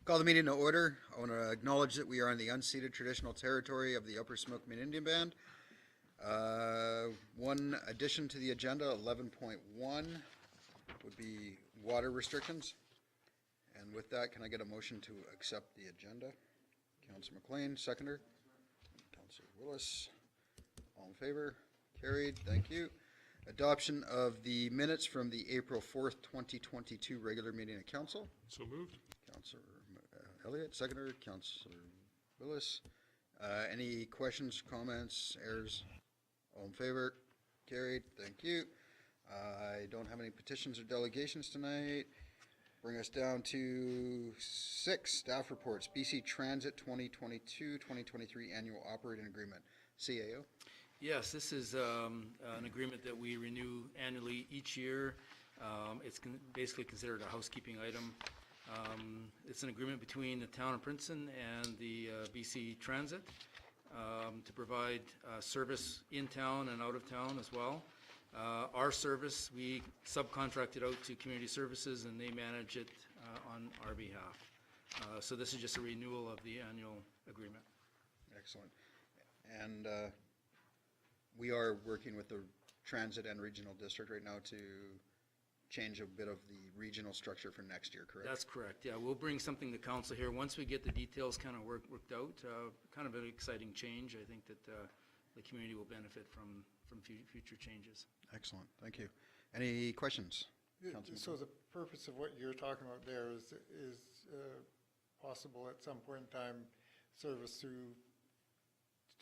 Call the meeting to order. I want to acknowledge that we are in the unceded traditional territory of the Upper Smokeman Indian Band. One addition to the agenda, 11.1, would be water restrictions. And with that, can I get a motion to accept the agenda? Councillor McLean, seconder. Councillor Willis, all in favor? Carried. Thank you. Adoption of the minutes from the April 4th, 2022 regular meeting of council. So moved. Councillor Elliott, seconder. Councillor Willis. Any questions, comments, errors? All in favor? Carried. Thank you. I don't have any petitions or delegations tonight. Bring us down to 6 staff reports. BC Transit 2022-2023 Annual Operating Agreement. CAO. Yes, this is an agreement that we renew annually each year. It's basically considered a housekeeping item. It's an agreement between the Town of Princeton and the BC Transit to provide service in town and out of town as well. Our service, we subcontract it out to community services and they manage it on our behalf. So this is just a renewal of the annual agreement. Excellent. And we are working with the Transit and Regional District right now to change a bit of the regional structure for next year, correct? That's correct, yeah. We'll bring something to council here. Once we get the details kind of worked out, kind of an exciting change. I think that the community will benefit from future changes. Excellent, thank you. Any questions? So the purpose of what you're talking about there is possible at some point in time service through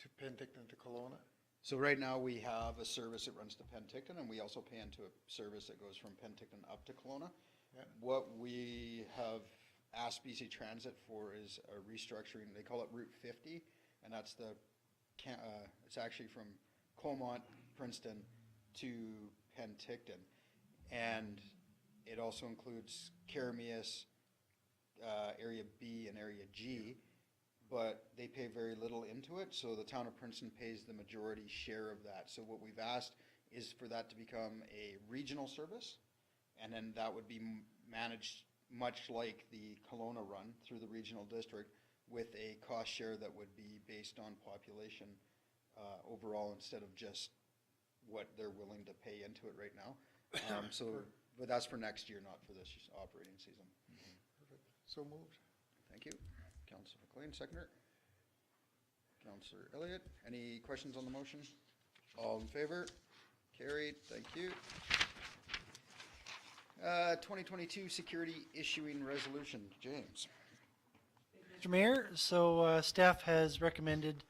to Penticton to Kelowna? So right now we have a service that runs to Penticton, and we also pay into a service that goes from Penticton up to Kelowna. Yeah. What we have asked BC Transit for is a restructuring. They call it Route 50, and that's it's actually from Colmont, Princeton to Penticton, and it also includes Karamias, Area B and Area G, but they pay very little into it, so the Town of Princeton pays the majority share of that. So what we've asked is for that to become a regional service, and then that would be managed much like the Kelowna run through the regional district with a cost share that would be based on population overall instead of just what they're willing to pay into it right now. But that's for next year, not for this operating season. Perfect. So moved. Thank you. Councillor McLean, seconder. Councillor Elliott, any questions on the motion? All in favor? Carried. Thank you. 2022 security issuing resolution. James. Mr. Mayor, so staff has recommended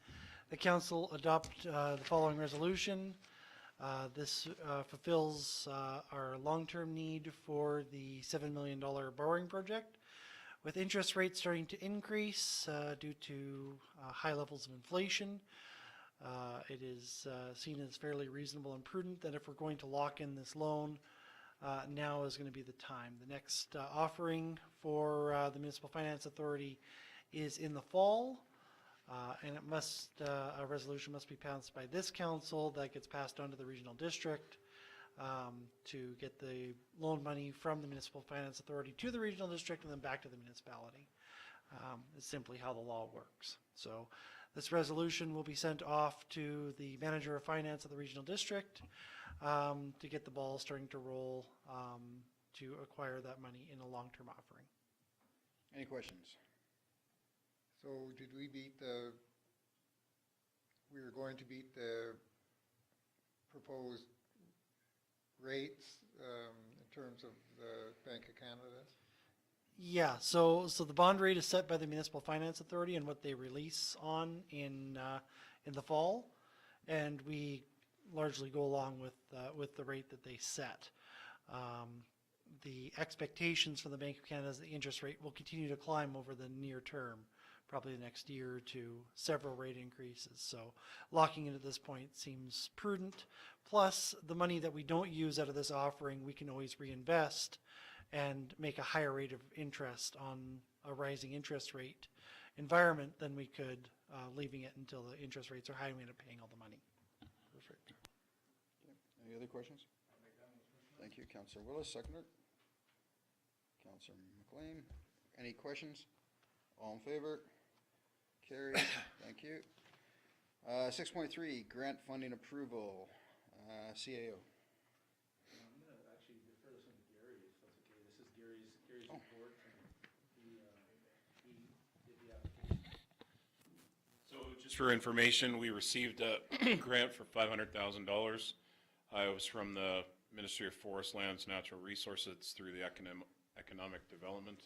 the council adopt the following resolution. This fulfills our long-term need for the $7 million borrowing project. With interest rates starting to increase due to high levels of inflation, it is seen as fairly reasonable and prudent that if we're going to lock in this loan, now is going to be the time. The next offering for the Municipal Finance Authority is in the fall, and it must a resolution must be passed by this council that gets passed on to the regional district to get the loan money from the Municipal Finance Authority to the regional district and then back to the municipality. It's simply how the law works. So this resolution will be sent off to the manager of finance of the regional district to get the ball starting to roll to acquire that money in a long-term offering. Any questions? So did we were going to beat the proposed rates in terms of the Bank of Canada? Yeah, so the bond rate is set by the Municipal Finance Authority and what they release on in the fall, and we largely go along with the rate that they set. The expectations from the Bank of Canada is the interest rate will continue to climb over the near term, probably the next year or two, several rate increases. So locking in at this point seems prudent. Plus, the money that we don't use out of this offering, we can always reinvest and make a higher rate of interest on a rising interest rate environment than we could leaving it until the interest rates are high and we end up paying all the money. Perfect. Okay. Any other questions? Thank you, Councillor Willis, seconder. Councillor McLean, any questions? All in favor? Carried. Thank you. 6.3, grant funding approval, CAO. I'm going to actually defer this one to Gary, if that's okay. This is Gary's report, and he did the application. So just for information, we received a grant for $500,000. It was from the Ministry of Forest, Lands, Natural Resources through the Economic Development.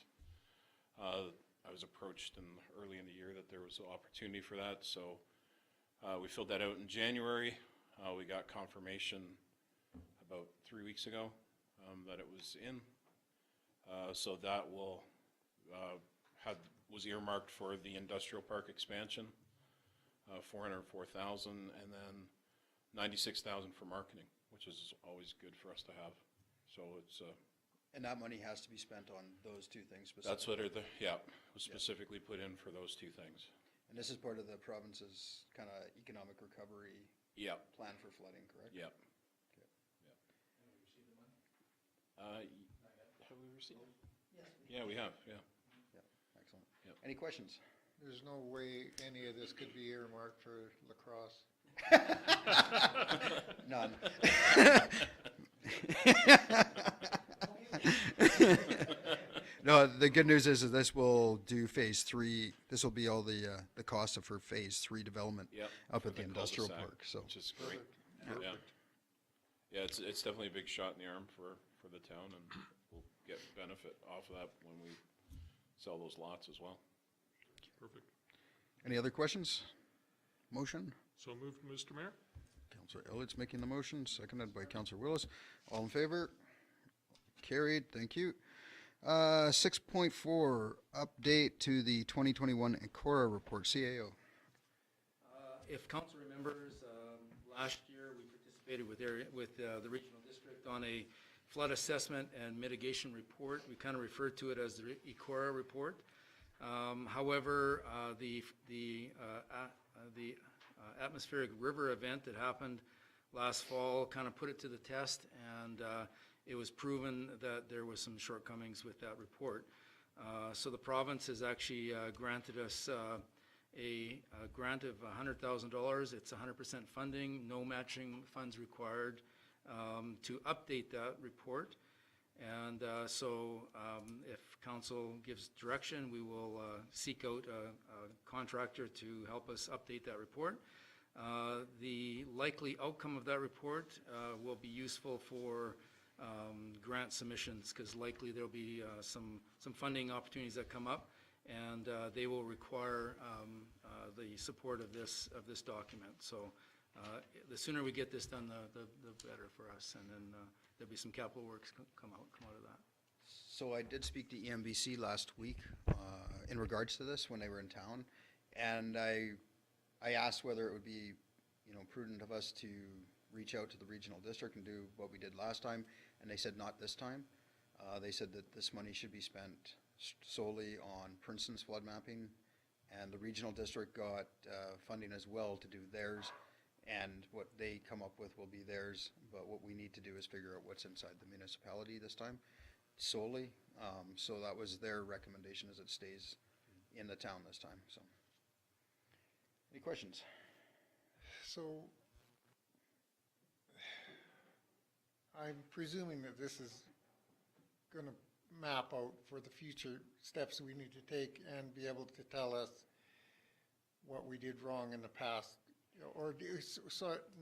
I was approached early in the year that there was an opportunity for that, so we filled that out in January. We got confirmation about 3 weeks ago that it was in. So that was earmarked for the industrial park expansion, $404,000, and then $96,000 for marketing, which is always good for us to have. So it's And that money has to be spent on those two things specifically? that's what was specifically put in for those two things. And this is part of the province's kind of economic recovery Yep, plan for flooding, correct? yep. Okay. Yep. Have we received it? Yeah, we have, yeah. Yeah, excellent. Yep. Any questions? There's no way any of this could be earmarked for lacrosse. None. No, the good news is that this will do phase 3. This will be all the cost for phase 3 development Yep. up for at the industrial cul-de-sac, park. So which is great. Perfect. Yeah. Yeah, it's definitely a big shot in the arm for the town, and we'll get benefit off of that when we sell those lots as well. Perfect. any other questions? Motion? So moved, Mr. Mayor. Councillor Elliott's making the motion, seconded by Councillor Willis. All in favor? Carried, thank you. 6.4, update to the 2021 Ecora report, CAO. If council remembers, last year we participated with the regional district on a flood assessment and mitigation report. We kind of referred to it as the Ecora report. However, the atmospheric river event that happened last fall kind of put it to the test, and it was proven that there was some shortcomings with that report. So the province has actually granted us a grant of $100,000. It's 100% funding, no matching funds required to update that report. And so if council gives direction, we will seek out a contractor to help us update that report. The likely outcome of that report will be useful for grant submissions, because likely there'll be some funding opportunities that come up, and they will require the support of this document. So the sooner we get this done, the better for us, and then there'll be some capital works come out of that. So I did speak to EMBC last week in regards to this when they were in town, and I asked whether it would be, prudent of us to reach out to the regional district and do what we did last time, and they said not this time. They said that this money should be spent solely on Princeton's flood mapping, and the regional district got funding as well to do theirs, and what they come up with will be theirs, but what we need to do is figure out what's inside the municipality this time solely. So that was their recommendation, as it stays in the town this time. So any questions? So I'm presuming that this is going to map out for the future steps we need to take and be able to tell us what we did wrong in the past, or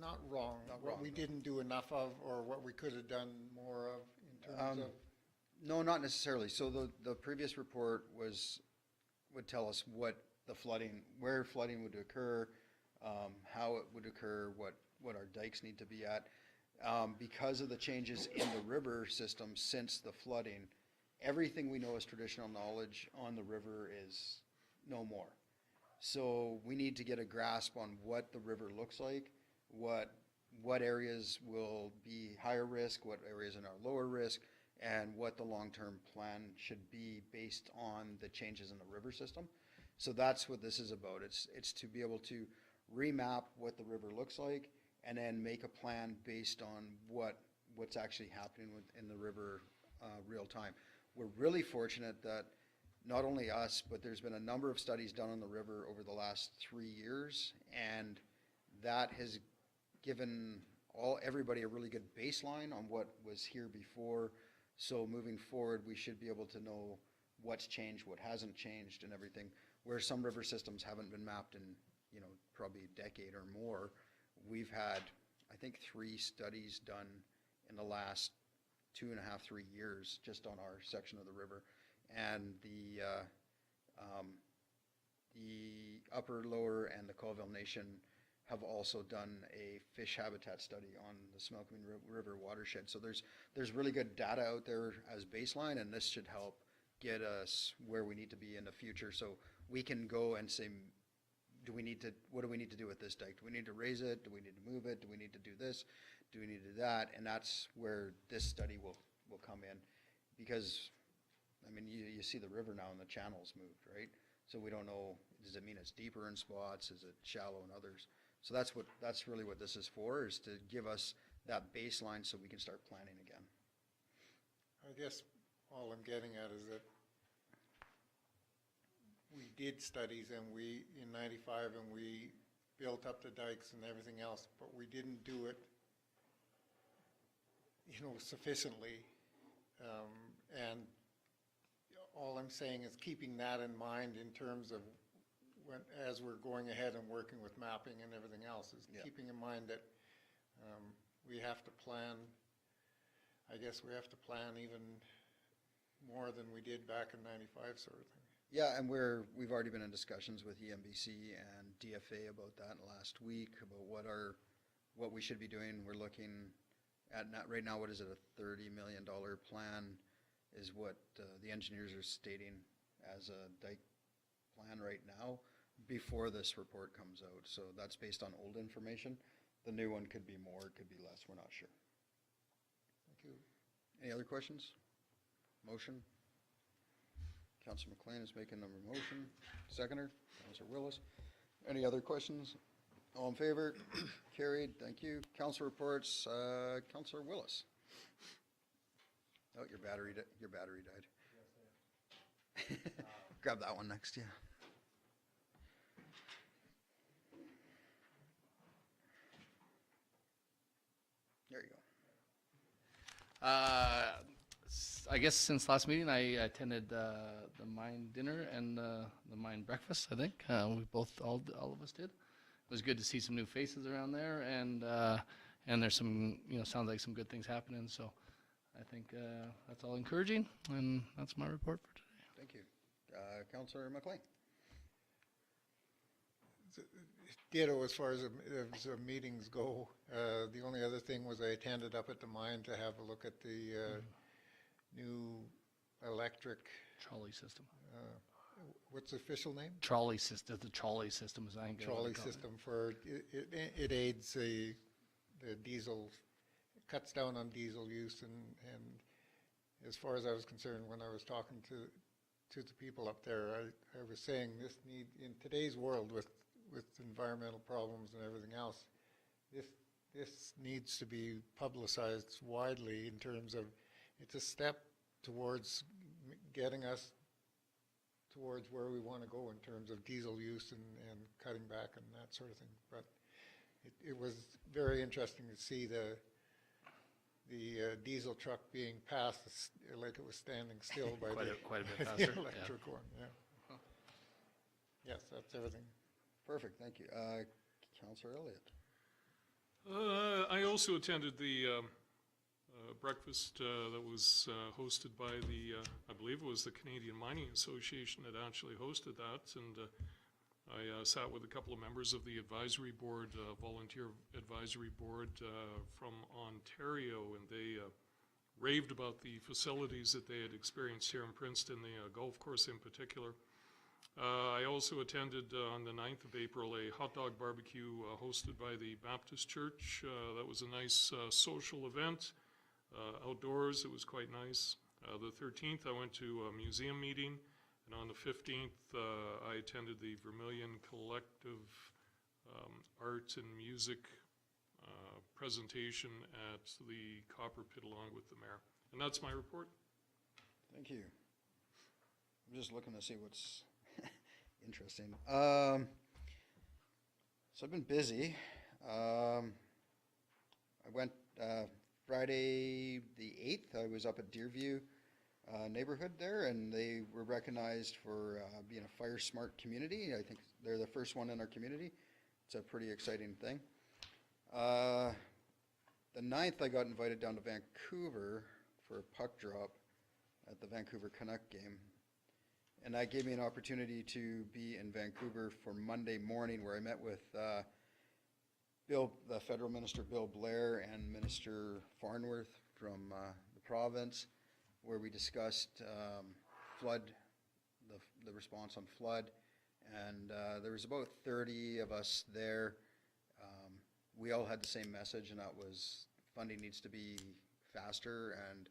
not wrong, what we didn't do enough of, or what we could have done more of in terms of. No, not necessarily. So the previous report would tell us what the flooding, where flooding would occur, how it would occur, what our dikes need to be at. Because of the changes in the river system since the flooding, everything we know as traditional knowledge on the river is no more. So we need to get a grasp on what the river looks like, what areas will be higher risk, what areas are lower risk, and what the long-term plan should be based on the changes in the river system. So that's what this is about. It's to be able to remap what the river looks like, and then make a plan based on what's actually happening in the river real time. We're really fortunate that not only us, but there's been a number of studies done on the river over the last 3 years, and that has given everybody a really good baseline on what was here before. So moving forward, we should be able to know what's changed, what hasn't changed, and everything. Where some river systems haven't been mapped in, probably a decade or more, we've had, I think, 3 studies done in the last 2.5, 3 years just on our section of the river. And the Upper, Lower, and the Colville Nation have also done a fish habitat study on the Smelcombe River watershed. So there's really good data out there as baseline, and this should help get us where we need to be in the future. So we can go and say, what do we need to do with this dike? Do we need to raise it? Do we need to move it? Do we need to do this? Do we need to do that? And that's where this study will come in. Because, I mean, you see the river now and the channel's moved, right? So we don't know, does it mean it's deeper in spots? Is it shallow in others? So that's really what this is for, is to give us that baseline so we can start planning again. I guess all I'm getting at is that we did studies in '95 and we built up the dikes and everything else, but we didn't do it, sufficiently. And all I'm saying is keeping that in mind in terms of as we're going ahead and working with mapping and everything else, is keeping in mind that we have to plan. I guess we have to plan even more than we did back in '95, sort of thing. Yeah, and we've already been in discussions with EMBC and DFA about that last week, about what we should be doing. We're looking at right now, what is it, a $30 million plan is what the engineers are stating as a dike plan right now before this report comes out. So that's based on old information. The new one could be more, it could be less, we're not sure. Thank you. Any other questions? Motion? Councillor McLean is making the motion. Seconder, Councillor Willis. Any other questions? All in favor? Carried. Thank you. Council reports. Councillor Willis. Oh, your battery died. Grab that one next. Yeah. There you go. I guess since last meeting, I attended the mine dinner and the mine breakfast. I think we all of us did. It was good to see some new faces around there, and there's some sounds like some good things happening. So I think that's all encouraging, and that's my report for today. Thank you, Councillor McLean. Ditto as far as the meetings go. The only other thing was I attended up at the mine to have a look at the new electric Trolley system. What's the official name? Trolley system. The trolley system is I think. Trolley system for it aids the diesel, cuts down on diesel use, and as far as I was concerned, when I was talking to the people up there, I was saying this need in today's world with environmental problems and everything else, this needs to be publicized widely in terms of it's a step towards getting us towards where we want to go in terms of diesel use and cutting back and that sort of thing. But it was very interesting to see the diesel truck being passed like it was standing still by quite a bit the faster. electric one. Yeah. Yes, that's everything. Perfect. Thank you, Councillor Elliott. I also attended the breakfast that was hosted by I believe it was the Canadian Mining Association that actually hosted that, and I sat with a couple of members of the advisory board, volunteer advisory board from Ontario, and they raved about the facilities that they had experienced here in Princeton, the golf course in particular. I also attended on the 9th of April a hot dog barbecue hosted by the Baptist Church. That was a nice social event. Outdoors, it was quite nice. The 13th, I went to a museum meeting, and on the 15th, I attended the Vermilion Collective Art and Music presentation at the Copper Pit along with the mayor. And that's my report. Thank you. I'm just looking to see what's interesting. So I've been busy. I went Friday the 8th. I was up at Deerview neighborhood there, and they were recognized for being a fire smart community. I think they're the first one in our community. It's a pretty exciting thing. The 9th, I got invited down to Vancouver for a puck drop at the Vancouver Canuck game. And that gave me an opportunity to be in Vancouver for Monday morning, where I met with the Federal Minister Bill Blair and Minister Farnworth from the province, where we discussed flood, the response on flood. And there was about 30 of us there. We all had the same message, and that was funding needs to be faster, and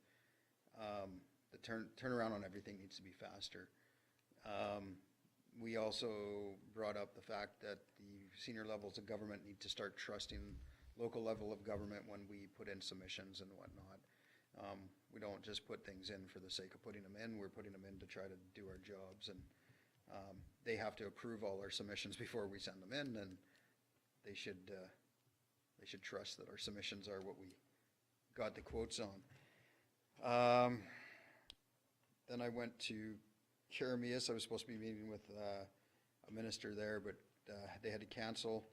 the turnaround on everything needs to be faster. We also brought up the fact that the senior levels of government need to start trusting local level of government when we put in submissions and whatnot. We don't just put things in for the sake of putting them in. We're putting them in to try to do our jobs, and they have to approve all our submissions before we send them in, and they should trust that our submissions are what we got the quotes on. Then I went to Karamias. I was supposed to be meeting with a minister there, but they had to cancel.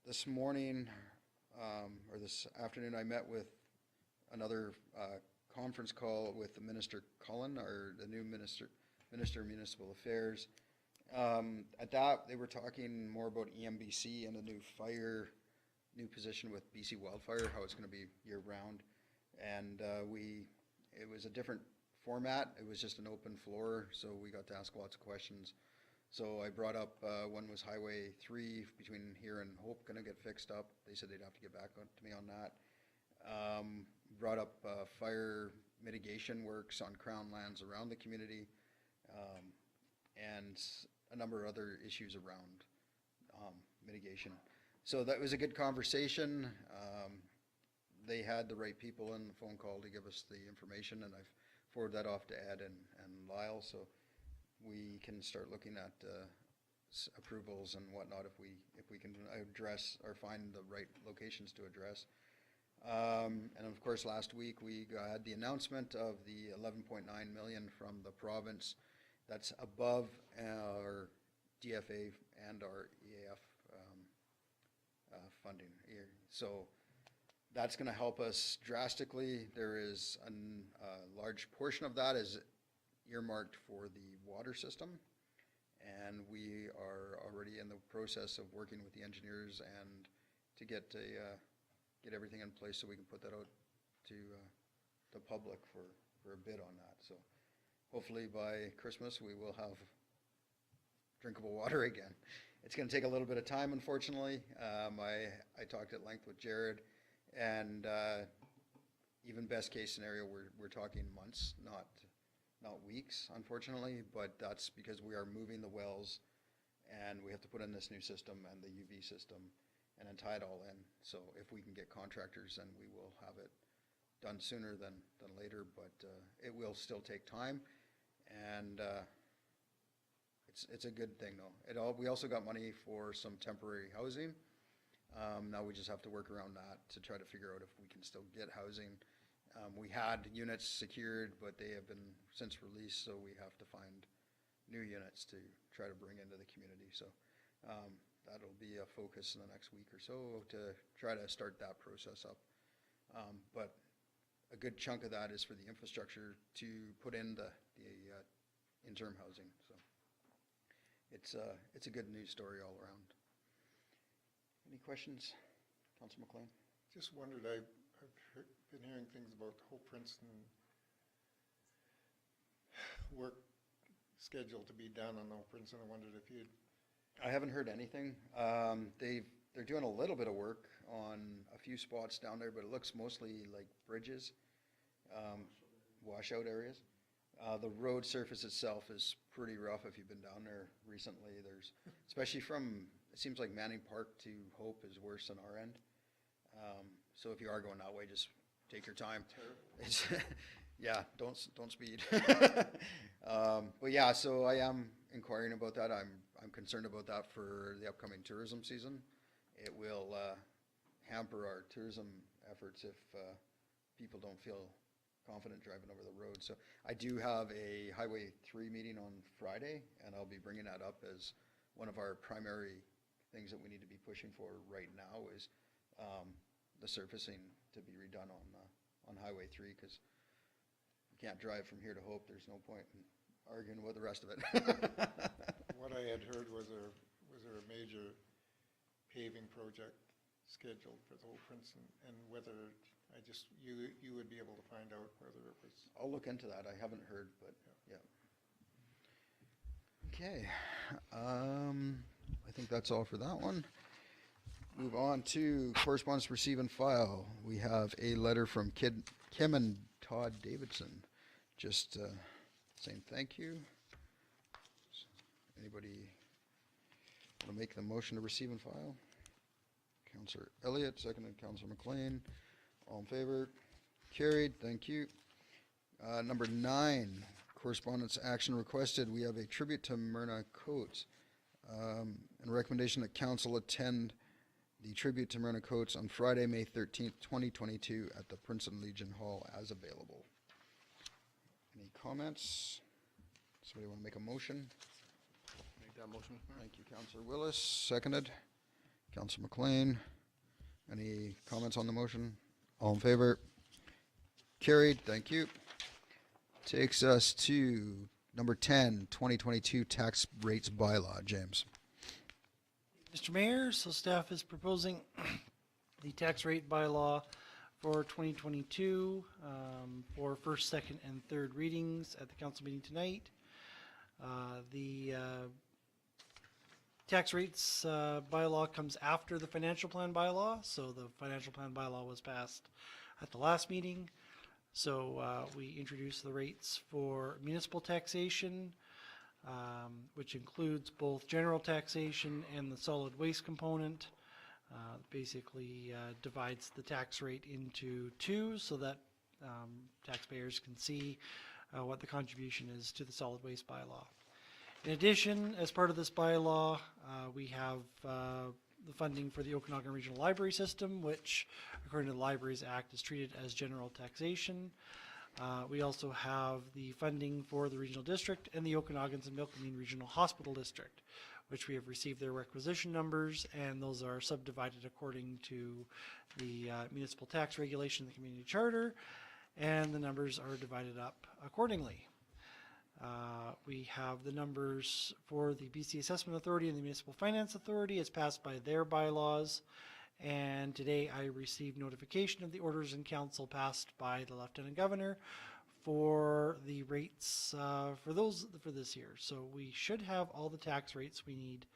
This morning, or this afternoon, I met with another conference call with the Minister Cullen, or the new Minister of Municipal Affairs. At that, they were talking more about EMBC and a new position with BC Wildfire, how it's going to be year-round. And it was a different format. It was just an open floor, so we got to ask lots of questions. So I brought up, one was Highway 3 between here and Hope going to get fixed up. They said they'd have to get back to me on that. Brought up fire mitigation works on Crown lands around the community, and a number of other issues around mitigation. So that was a good conversation. They had the right people in the phone call to give us the information, and I've forwarded that off to Ed and Lyle, so we can start looking at approvals and whatnot if we can address or find the right locations to address. And of course, last week we had the announcement of the 11.9 million from the province. That's above our DFA and our EAF funding here. So that's going to help us drastically. There is a large portion of that is earmarked for the water system, and we are already in the process of working with the engineers and to get everything in place so we can put that out to the public for a bid on that. So hopefully by Christmas we will have drinkable water again. It's going to take a little bit of time, unfortunately. I talked at length with Jared, and even best case scenario, we're talking months, not weeks, unfortunately. But that's because we are moving the wells, and we have to put in this new system and the UV system, and then tie it all in. So if we can get contractors, then we will have it done sooner than later. But it will still take time, and it's a good thing though. We also got money for some temporary housing. Now we just have to work around that to try to figure out if we can still get housing. We had units secured, but they have been since released, so we have to find new units to try to bring into the community. So that'll be a focus in the next week or so to try to start that process up. But a good chunk of that is for the infrastructure to put in the interim housing. So it's a good news story all around. Any questions, Councilor McLean? Just wondered, I've been hearing things about Hope Princeton work schedule to be done on Hope Princeton. I wondered if you'd... I haven't heard anything. They're doing a little bit of work on a few spots down there, but it looks mostly like bridges, washout areas. The road surface itself is pretty rough if you've been down there recently. There's, especially from, it seems like Manning Park to Hope is worse than our end. So if you are going that way, just take your time. Yeah, don't speed. But yeah, so I am inquiring about that. I'm concerned about that for the upcoming tourism season. It will hamper our tourism efforts if people don't feel confident driving over the road. So I do have a Highway 3 meeting on Friday, and I'll be bringing that up as one of our primary things that we need to be pushing for right now is the surfacing to be redone on Highway 3, because you can't drive from here to Hope. There's no point in arguing about the rest of it. What I had heard was there a major paving project scheduled for the whole Princeton, and whether you would be able to find out whether it was. I'll look into that. I haven't heard, but yeah. Okay. I think that's all for that one. Move on to correspondence receive and file. We have a letter from Kim and Todd Davidson. Just saying thank you. Anybody want to make the motion to receive and file? Councillor Elliott, seconded Councillor McLean. All in favor? Carried. Thank you. Number 9, correspondence action requested. We have a tribute to Myrna Coates and recommendation that council attend the tribute to Myrna Coates on Friday, May 13th, 2022 at the Princeton Legion Hall as available. Any comments? Somebody want to make a motion? Make that motion. Thank you, Councillor Willis. Seconded. Councillor McLean. Any comments on the motion? All in favor? Carried. Thank you. Takes us to number 10, 2022 tax rates bylaw. James. Mr. Mayor, so staff is proposing the tax rate bylaw for 2022 for first, second, and third readings at the council meeting tonight. The tax rates bylaw comes after the financial plan bylaw, so the financial plan bylaw was passed at the last meeting. So we introduced the rates for municipal taxation, which includes both general taxation and the solid waste component. Basically divides the tax rate into two so that taxpayers can see what the contribution is to the solid waste bylaw. In addition, as part of this bylaw, we have the funding for the Okanagan Regional Library System, which, according to the Libraries Act, is treated as general taxation. We also have the funding for the Regional District and the Okanagans and Milkameen Regional Hospital District, which we have received their requisition numbers, and those are subdivided according to the municipal tax regulation, the community charter, and the numbers are divided up accordingly. We have the numbers for the BC Assessment Authority and the Municipal Finance Authority as passed by their bylaws. And today I received notification of the orders in council passed by the Lieutenant Governor for the rates for this year. So we should have all the tax rates we need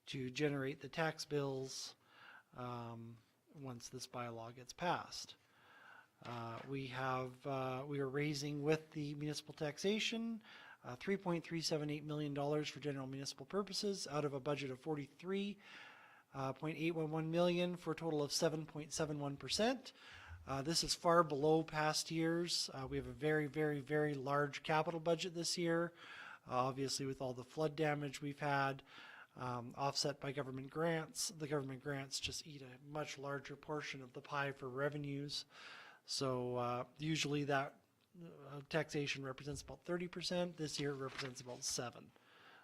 to generate the tax bills once this bylaw gets passed. We are raising with the municipal taxation $3.378 million for general municipal purposes out of a budget of $43.811 million for a total of 7.71%. This is far below past years. We have a very, very, very large capital budget this year, obviously with all the flood damage we've had, offset by government grants. The government grants just eat a much larger portion of the pie for revenues. So usually that taxation represents about 30%. This year it represents about 7%.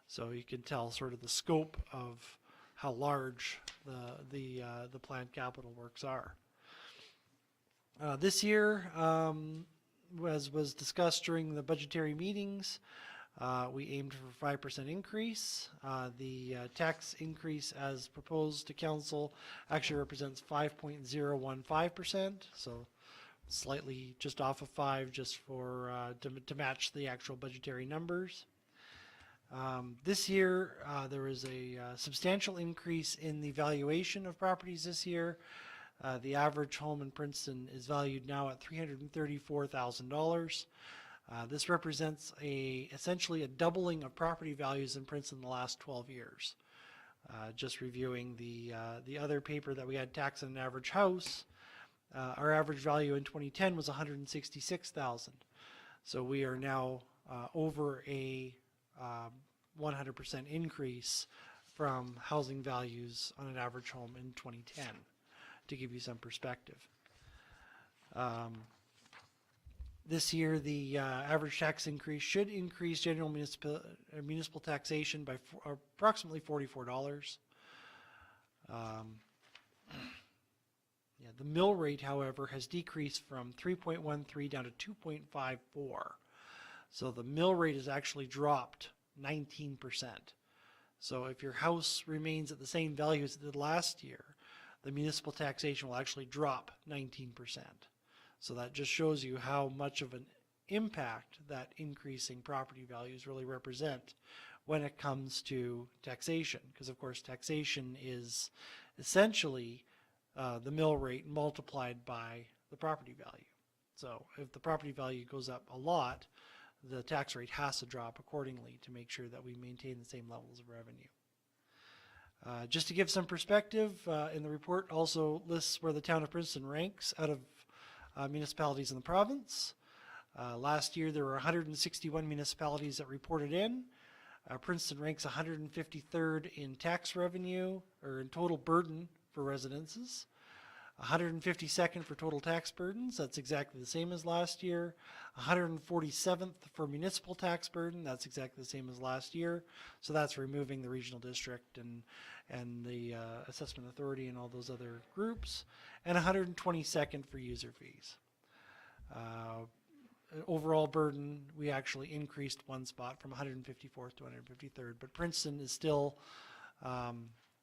So you can tell sort of the scope of how large the planned capital works are. This year, as was discussed during the budgetary meetings, we aimed for a 5% increase. The tax increase as proposed to council actually represents 5.015%, so slightly just off of 5 just for to match the actual budgetary numbers. This year, there is a substantial increase in the valuation of properties this year. The average home in Princeton is valued now at $334,000. This represents essentially a doubling of property values in Princeton in the last 12 years. Just reviewing the other paper that we had, Tax on an Average House, our average value in 2010 was $166,000. So we are now over a 100% increase from housing values on an average home in 2010, to give you some perspective. This year, the average tax increase should increase general municipal taxation by approximately $44. Yeah, the mill rate, however, has decreased from 3.13 down to 2.54. So the mill rate has actually dropped 19%. So if your house remains at the same value as it did last year, the municipal taxation will actually drop 19%. So that just shows you how much of an impact that increasing property values really represent when it comes to taxation. Because of course taxation is essentially the mill rate multiplied by the property value. So if the property value goes up a lot, the tax rate has to drop accordingly to make sure that we maintain the same levels of revenue. Just to give some perspective, in the report also lists where the town of Princeton ranks out of municipalities in the province. Last year there were 161 municipalities that reported in. Princeton ranks 153rd in tax revenue, or in total burden for residences. 152nd for total tax burdens, that's exactly the same as last year. 147th for municipal tax burden, that's exactly the same as last year. So that's removing the regional district and the assessment authority and all those other groups. And 122nd for user fees. Overall burden, we actually increased one spot from 154th to 153rd, but Princeton is still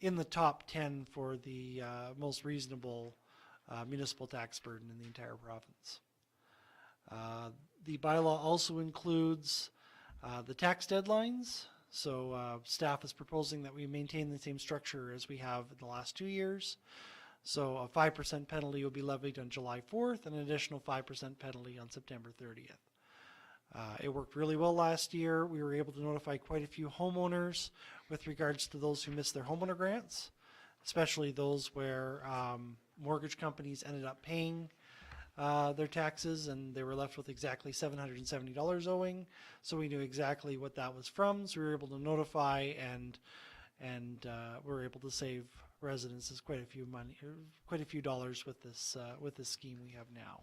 in the top 10 for the most reasonable municipal tax burden in the entire province. The bylaw also includes the tax deadlines. So staff is proposing that we maintain the same structure as we have in the last 2 years. So a 5% penalty will be levied on July 4th and an additional 5% penalty on September 30th. It worked really well last year. We were able to notify quite a few homeowners with regards to those who missed their homeowner grants, especially those where mortgage companies ended up paying their taxes and they were left with exactly $770 owing. So we knew exactly what that was from. So we were able to notify and we were able to save residences quite a few dollars with this scheme we have now.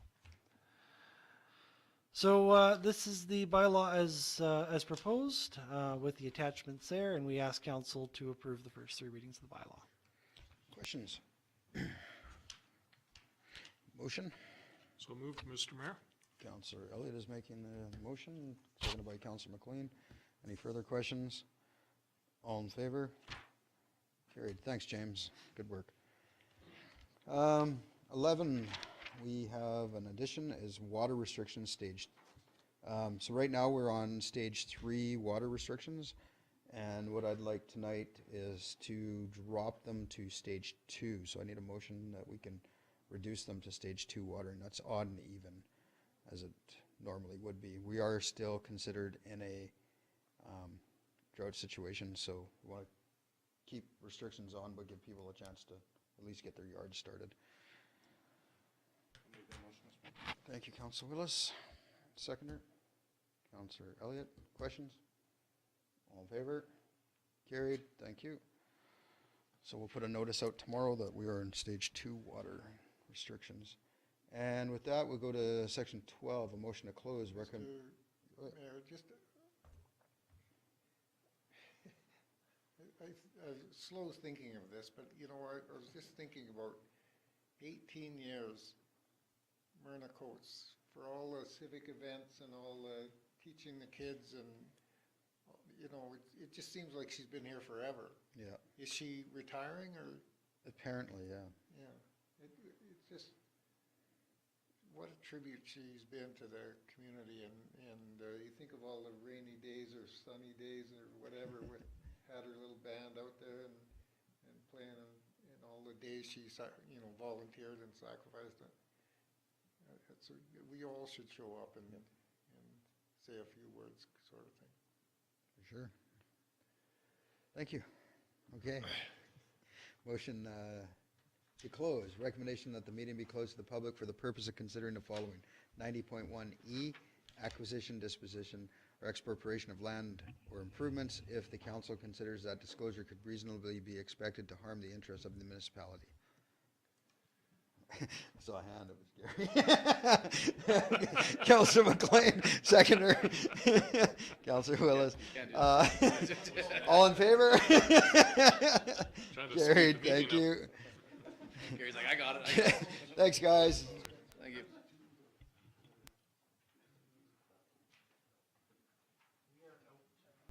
So this is the bylaw as proposed with the attachments there, and we ask council to approve the first 3 readings of the bylaw. Questions? Motion? So moved, Mr. Mayor. Councillor Elliott is making the motion, seconded by Councillor McLean. Any further questions? All in favor? Carried. Thanks, James. Good work. 11, we have an addition, is water restrictions stage. So right now we're on stage 3 water restrictions, and what I'd like tonight is to drop them to stage 2. So I need a motion that we can reduce them to stage 2 water, and that's odd and even, as it normally would be. We are still considered in a drought situation, so we want to keep restrictions on, but give people a chance to at least get their yards started. Thank you, Councillor Willis. Seconder, Councillor Elliott. Questions? All in favor? Carried. Thank you. So we'll put a notice out tomorrow that we are in stage 2 water restrictions. And with that, we'll go to section 12, a motion to close. Mayor, just I slow thinking of this, but you know, I was just thinking about 18 years, Myrna Coates, for all the civic events and all the teaching the kids, and you know, it just seems like she's been here forever. Yeah. Is she retiring or? Apparently, yeah. Yeah, it's just what a tribute she's been to the community, and you think of all the rainy days or sunny days or whatever with. Had her little band out there and playing in all the days she volunteered and sacrificed it. We all should show up and say a few words, sort of thing. For sure. Thank you. Okay. Motion to close. Recommendation that the meeting be closed to the public for the purpose of considering the following: 90.1E, acquisition, disposition, or expropriation of land or improvements if the council considers that disclosure could reasonably be expected to harm the interests of the municipality. Saw a hand, it was Gary. Councillor McLean, seconder. Councillor Willis. All in favor? Trying to speed Carried, the thank meeting you. Gary's like, I got it. Thanks, guys.